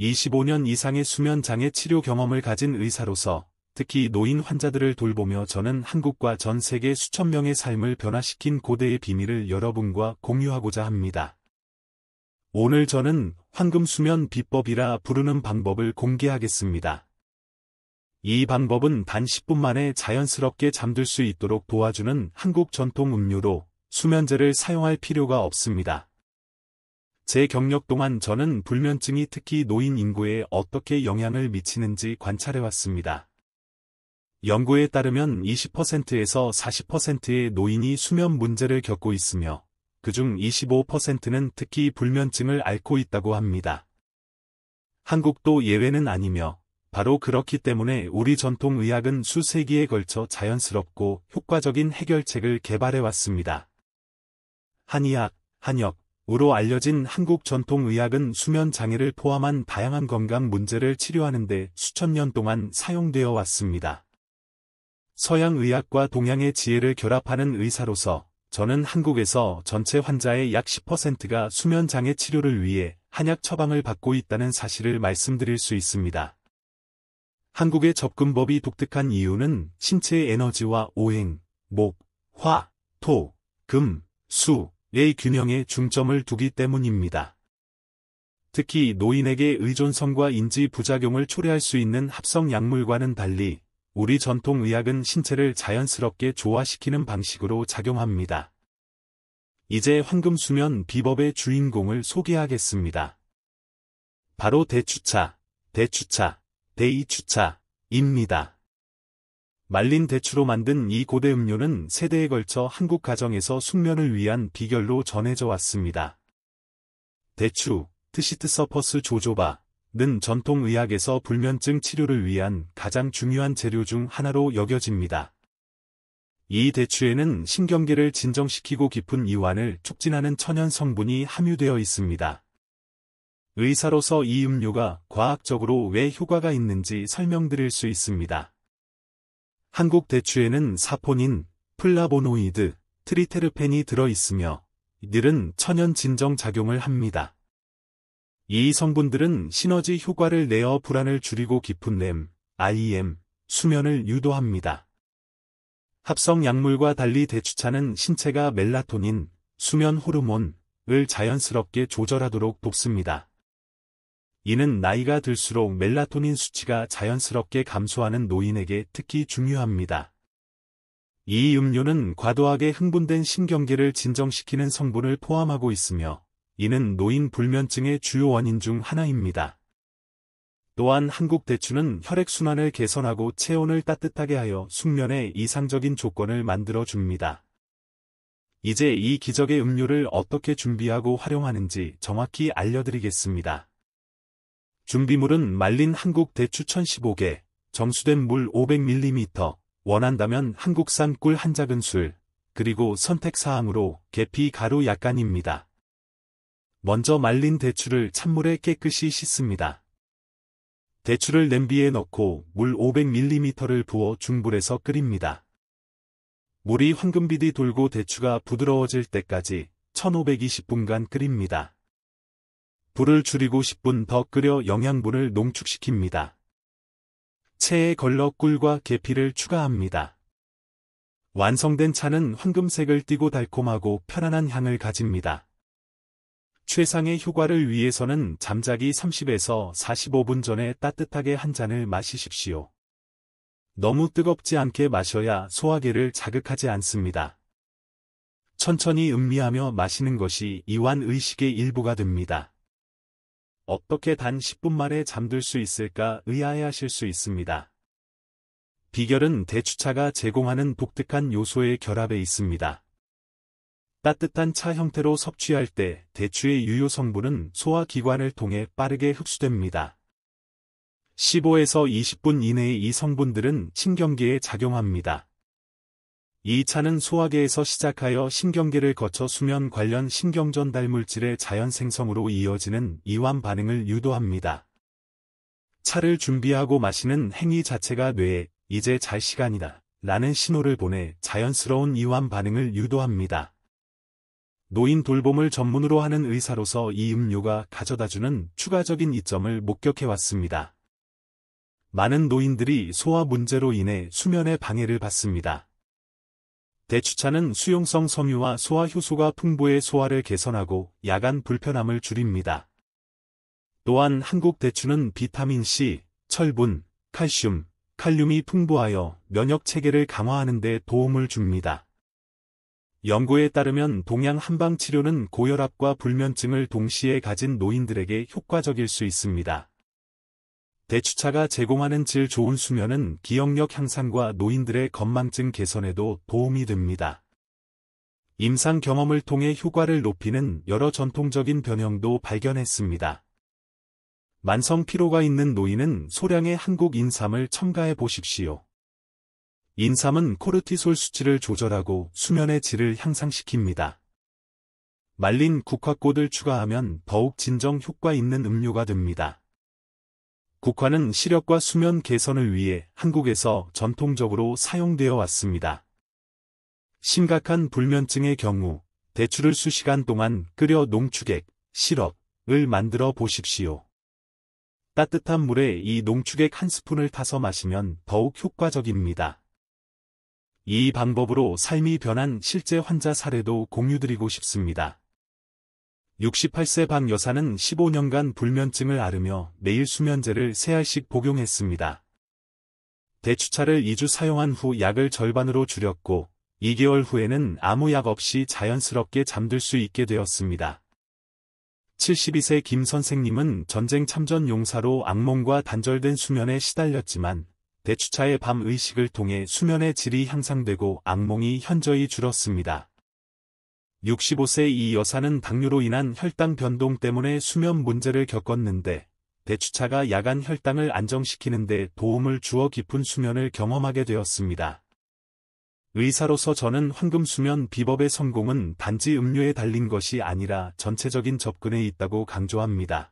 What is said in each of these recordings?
25년 이상의 수면 장애 치료 경험을 가진 의사로서 특히 노인 환자들을 돌보며 저는 한국과 전 세계 수천 명의 삶을 변화시킨 고대의 비밀을 여러분과 공유하고자 합니다. 오늘 저는 황금수면 비법이라 부르는 방법을 공개하겠습니다. 이 방법은 단 10분 만에 자연스럽게 잠들 수 있도록 도와주는 한국 전통 음료로 수면제를 사용할 필요가 없습니다. 제 경력 동안 저는 불면증이 특히 노인 인구에 어떻게 영향을 미치는지 관찰해왔습니다. 연구에 따르면 20%에서 40%의 노인이 수면 문제를 겪고 있으며 그중 25%는 특히 불면증을 앓고 있다고 합니다. 한국도 예외는 아니며 바로 그렇기 때문에 우리 전통의학은 수세기에 걸쳐 자연스럽고 효과적인 해결책을 개발해왔습니다. 한의학, 한약으로 알려진 한국 전통의학은 수면 장애를 포함한 다양한 건강 문제를 치료하는 데 수천 년 동안 사용되어 왔습니다. 서양의학과 동양의 지혜를 결합하는 의사로서 저는 한국에서 전체 환자의 약 10%가 수면장애 치료를 위해 한약 처방을 받고 있다는 사실을 말씀드릴 수 있습니다. 한국의 접근법이 독특한 이유는 신체의 에너지와 오행, 목, 화, 토, 금, 수의 균형에 중점을 두기 때문입니다. 특히 노인에게 의존성과 인지 부작용을 초래할 수 있는 합성 약물과는 달리 우리 전통의학은 신체를 자연스럽게 조화시키는 방식으로 작용합니다. 이제 황금수면 비법의 주인공을 소개하겠습니다. 바로 대추차, 대이추차입니다. 말린 대추로 만든 이 고대 음료는 세대에 걸쳐 한국 가정에서 숙면을 위한 비결로 전해져 왔습니다. 대추, 트시트서퍼스 조조바 는 전통의학에서 불면증 치료를 위한 가장 중요한 재료 중 하나로 여겨집니다. 이 대추에는 신경계를 진정시키고 깊은 이완을 촉진하는 천연 성분이 함유되어 있습니다. 의사로서 이 음료가 과학적으로 왜 효과가 있는지 설명드릴 수 있습니다. 한국 대추에는 사포닌, 플라보노이드, 트리테르펜이 들어있으며 이들은 천연 진정 작용을 합니다. 이 성분들은 시너지 효과를 내어 불안을 줄이고 깊은 REM, 수면을 유도합니다. 합성 약물과 달리 대추차는 신체가 멜라토닌, 수면 호르몬을 자연스럽게 조절하도록 돕습니다. 이는 나이가 들수록 멜라토닌 수치가 자연스럽게 감소하는 노인에게 특히 중요합니다. 이 음료는 과도하게 흥분된 신경계를 진정시키는 성분을 포함하고 있으며 이는 노인 불면증의 주요 원인 중 하나입니다. 또한 한국 대추는 혈액순환을 개선하고 체온을 따뜻하게 하여 숙면에 이상적인 조건을 만들어 줍니다. 이제 이 기적의 음료를 어떻게 준비하고 활용하는지 정확히 알려드리겠습니다. 준비물은 말린 한국 대추 1015개, 정수된 물 500ml, 원한다면 한국산 꿀 한 작은술, 그리고 선택사항으로 계피 가루 약간입니다. 먼저 말린 대추를 찬물에 깨끗이 씻습니다. 대추를 냄비에 넣고 물 500ml를 부어 중불에서 끓입니다. 물이 황금빛이 돌고 대추가 부드러워질 때까지 1520분간 끓입니다. 불을 줄이고 10분 더 끓여 영양분을 농축시킵니다. 체에 걸러 꿀과 계피를 추가합니다. 완성된 차는 황금색을 띠고 달콤하고 편안한 향을 가집니다. 최상의 효과를 위해서는 잠자기 30에서 45분 전에 따뜻하게 한 잔을 마시십시오. 너무 뜨겁지 않게 마셔야 소화계를 자극하지 않습니다. 천천히 음미하며 마시는 것이 이완의식의 일부가 됩니다. 어떻게 단 10분 만에 잠들 수 있을까 의아해하실 수 있습니다. 비결은 대추차가 제공하는 독특한 요소의 결합에 있습니다. 따뜻한 차 형태로 섭취할 때 대추의 유효 성분은 소화기관을 통해 빠르게 흡수됩니다. 15에서 20분 이내에 이 성분들은 신경계에 작용합니다. 이 차는 소화계에서 시작하여 신경계를 거쳐 수면 관련 신경전달 물질의 자연 생성으로 이어지는 이완 반응을 유도합니다. 차를 준비하고 마시는 행위 자체가 뇌에 이제 잘 시간이다 라는 신호를 보내 자연스러운 이완 반응을 유도합니다. 노인 돌봄을 전문으로 하는 의사로서 이 음료가 가져다주는 추가적인 이점을 목격해왔습니다. 많은 노인들이 소화 문제로 인해 수면에 방해를 받습니다. 대추차는 수용성 섬유와 소화 효소가 풍부해 소화를 개선하고 야간 불편함을 줄입니다. 또한 한국 대추는 비타민C, 철분, 칼슘, 칼륨이 풍부하여 면역 체계를 강화하는 데 도움을 줍니다. 연구에 따르면 동양 한방 치료는 고혈압과 불면증을 동시에 가진 노인들에게 효과적일 수 있습니다. 대추차가 제공하는 질 좋은 수면은 기억력 향상과 노인들의 건망증 개선에도 도움이 됩니다. 임상 경험을 통해 효과를 높이는 여러 전통적인 변형도 발견했습니다. 만성 피로가 있는 노인은 소량의 한국 인삼을 첨가해 보십시오. 인삼은 코르티솔 수치를 조절하고 수면의 질을 향상시킵니다. 말린 국화꽃을 추가하면 더욱 진정 효과 있는 음료가 됩니다. 국화는 시력과 수면 개선을 위해 한국에서 전통적으로 사용되어 왔습니다. 심각한 불면증의 경우 대추를 수시간 동안 끓여 농축액, 시럽을 만들어 보십시오. 따뜻한 물에 이 농축액 한 스푼을 타서 마시면 더욱 효과적입니다. 이 방법으로 삶이 변한 실제 환자 사례도 공유드리고 싶습니다. 68세 박 여사는 15년간 불면증을 앓으며 매일 수면제를 3알씩 복용했습니다. 대추차를 2주 사용한 후 약을 절반으로 줄였고 2개월 후에는 아무 약 없이 자연스럽게 잠들 수 있게 되었습니다. 72세 김 선생님은 전쟁 참전 용사로 악몽과 단절된 수면에 시달렸지만 대추차의 밤 의식을 통해 수면의 질이 향상되고 악몽이 현저히 줄었습니다. 65세 이 여사는 당뇨로 인한 혈당 변동 때문에 수면 문제를 겪었는데 대추차가 야간 혈당을 안정시키는 데 도움을 주어 깊은 수면을 경험하게 되었습니다. 의사로서 저는 황금수면 비법의 성공은 단지 음료에 달린 것이 아니라 전체적인 접근에 있다고 강조합니다.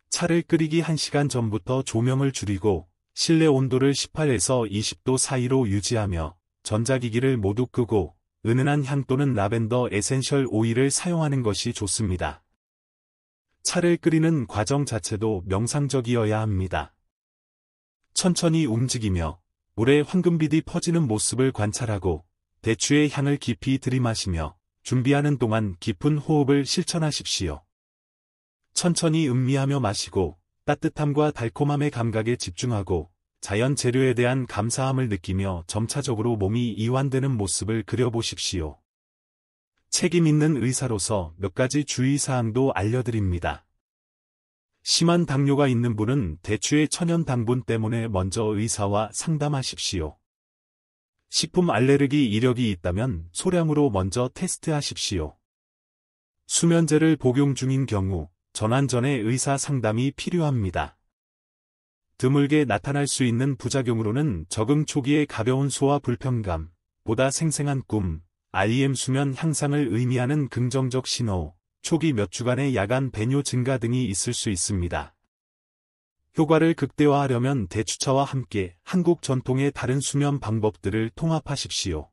차를 끓이기 1시간 전부터 조명을 줄이고 실내 온도를 18에서 20도 사이로 유지하며 전자기기를 모두 끄고 은은한 향 또는 라벤더 에센셜 오일을 사용하는 것이 좋습니다. 차를 끓이는 과정 자체도 명상적이어야 합니다. 천천히 움직이며 물에 황금빛이 퍼지는 모습을 관찰하고 대추의 향을 깊이 들이마시며 준비하는 동안 깊은 호흡을 실천하십시오. 천천히 음미하며 마시고 따뜻함과 달콤함의 감각에 집중하고 자연 재료에 대한 감사함을 느끼며 점차적으로 몸이 이완되는 모습을 그려보십시오. 책임 있는 의사로서 몇 가지 주의사항도 알려드립니다. 심한 당뇨가 있는 분은 대추의 천연 당분 때문에 먼저 의사와 상담하십시오. 식품 알레르기 이력이 있다면 소량으로 먼저 테스트하십시오. 수면제를 복용 중인 경우 전환 전에 의사 상담이 필요합니다. 드물게 나타날 수 있는 부작용으로는 적응 초기의 가벼운 소화 불편감, 보다 생생한 꿈, REM 수면 향상을 의미하는 긍정적 신호, 초기 몇 주간의 야간 배뇨 증가 등이 있을 수 있습니다. 효과를 극대화하려면 대추차와 함께 한국 전통의 다른 수면 방법들을 통합하십시오.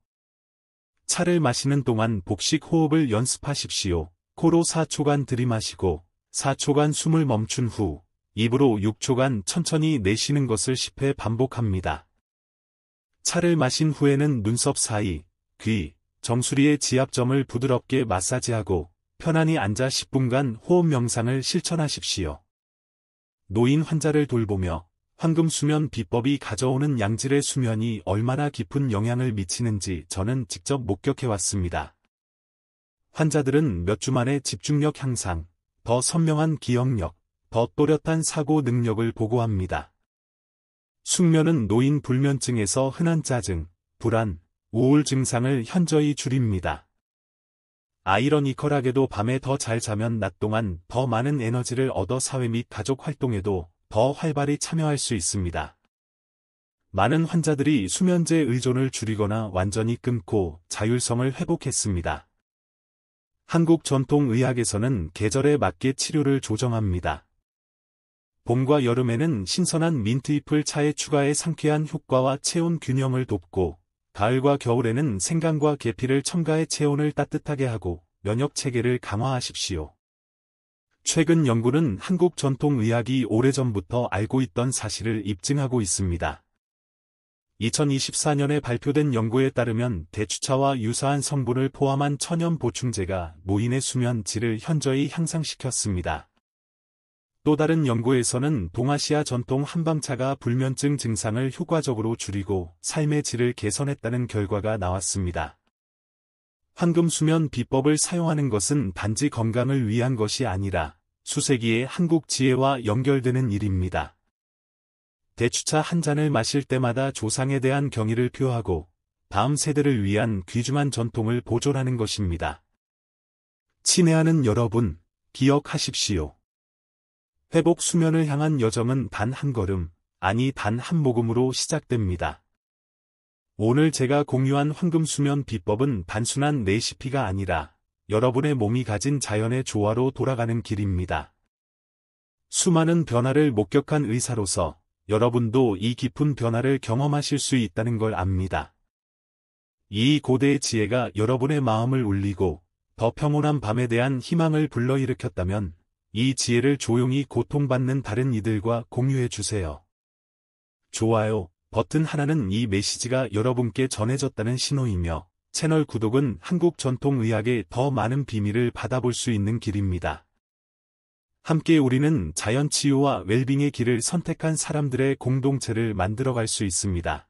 차를 마시는 동안 복식 호흡을 연습하십시오. 코로 4초간 들이마시고 4초간 숨을 멈춘 후 입으로 6초간 천천히 내쉬는 것을 10회 반복합니다. 차를 마신 후에는 눈썹 사이, 귀, 정수리의 지압점을 부드럽게 마사지하고 편안히 앉아 10분간 호흡 명상을 실천하십시오. 노인 환자를 돌보며 황금수면 비법이 가져오는 양질의 수면이 얼마나 깊은 영향을 미치는지 저는 직접 목격해왔습니다. 환자들은 몇 주 만에 집중력 향상, 더 선명한 기억력, 더 또렷한 사고 능력을 보고합니다. 숙면은 노인 불면증에서 흔한 짜증, 불안, 우울 증상을 현저히 줄입니다. 아이러니컬하게도 밤에 더 잘 자면 낮 동안 더 많은 에너지를 얻어 사회 및 가족 활동에도 더 활발히 참여할 수 있습니다. 많은 환자들이 수면제 의존을 줄이거나 완전히 끊고 자율성을 회복했습니다. 한국 전통의학에서는 계절에 맞게 치료를 조정합니다. 봄과 여름에는 신선한 민트잎을 차에 추가해 상쾌한 효과와 체온 균형을 돕고, 가을과 겨울에는 생강과 계피를 첨가해 체온을 따뜻하게 하고, 면역 체계를 강화하십시오. 최근 연구는 한국 전통의학이 오래전부터 알고 있던 사실을 입증하고 있습니다. 2024년에 발표된 연구에 따르면 대추차와 유사한 성분을 포함한 천연 보충제가 노인의 수면 질을 현저히 향상시켰습니다. 또 다른 연구에서는 동아시아 전통 한방차가 불면증 증상을 효과적으로 줄이고 삶의 질을 개선했다는 결과가 나왔습니다. 황금수면 비법을 사용하는 것은 단지 건강을 위한 것이 아니라 수세기의 한국 지혜와 연결되는 일입니다. 대추차 한 잔을 마실 때마다 조상에 대한 경의를 표하고 다음 세대를 위한 귀중한 전통을 보존하는 것입니다. 친애하는 여러분, 기억하십시오. 회복 수면을 향한 여정은 단 한 걸음, 아니 단 한 모금으로 시작됩니다. 오늘 제가 공유한 황금수면 비법은 단순한 레시피가 아니라 여러분의 몸이 가진 자연의 조화로 돌아가는 길입니다. 수많은 변화를 목격한 의사로서 여러분도 이 깊은 변화를 경험하실 수 있다는 걸 압니다. 이 고대의 지혜가 여러분의 마음을 울리고 더 평온한 밤에 대한 희망을 불러일으켰다면 이 지혜를 조용히 고통받는 다른 이들과 공유해 주세요. 좋아요 버튼 하나는 이 메시지가 여러분께 전해졌다는 신호이며 채널 구독은 한국 전통의학의 더 많은 비밀을 받아볼 수 있는 길입니다. 함께 우리는 자연 치유와 웰빙의 길을 선택한 사람들의 공동체를 만들어갈 수 있습니다.